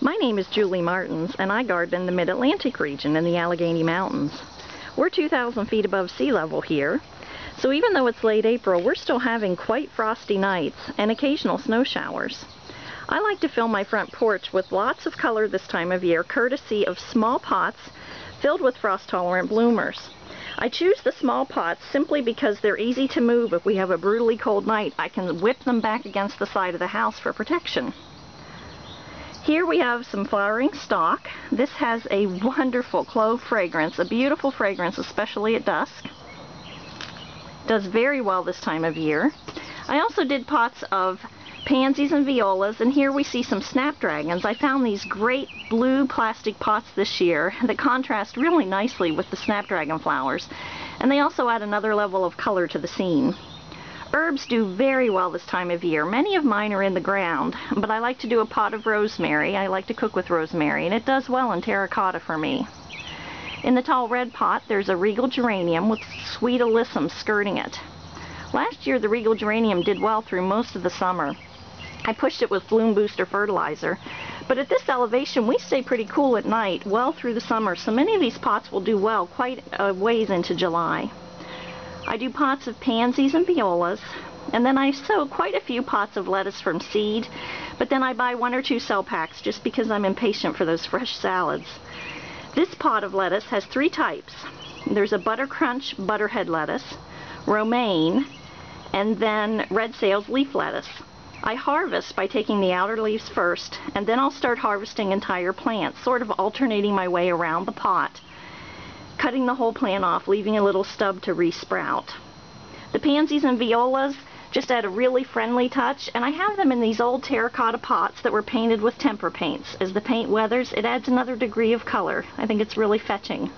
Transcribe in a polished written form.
My name is Julie Martins, and I garden in the Mid-Atlantic region in the Allegheny Mountains. We're 2,000 feet above sea level here, so even though it's late April, we're still having quite frosty nights and occasional snow showers. I like to fill my front porch with lots of color this time of year, courtesy of small pots filled with frost-tolerant bloomers. I choose the small pots simply because they're easy to move. If we have a brutally cold night, I can whip them back against the side of the house for protection. Here we have some flowering stock. This has a wonderful clove fragrance, a beautiful fragrance, especially at dusk. Does very well this time of year. I also did pots of pansies and violas, and here we see some snapdragons. I found these great blue plastic pots this year that contrast really nicely with the snapdragon flowers, and they also add another level of color to the scene. Herbs do very well this time of year. Many of mine are in the ground, but I like to do a pot of rosemary. I like to cook with rosemary, and it does well in terracotta for me. In the tall red pot, there's a regal geranium with sweet alyssum skirting it. Last year, the regal geranium did well through most of the summer. I pushed it with bloom booster fertilizer, but at this elevation, we stay pretty cool at night well through the summer, so many of these pots will do well quite a ways into July. I do pots of pansies and violas, and then I sow quite a few pots of lettuce from seed, but then I buy 1 or 2 cell packs just because I'm impatient for those fresh salads. This pot of lettuce has 3 types. There's a Butter Crunch butterhead lettuce, romaine, and then red sales leaf lettuce. I harvest by taking the outer leaves first, and then I'll start harvesting entire plants, sort of alternating my way around the pot, cutting the whole plant off, leaving a little stub to resprout. The pansies and violas just add a really friendly touch, and I have them in these old terracotta pots that were painted with temper paints. As the paint weathers, it adds another degree of color. I think it's really fetching.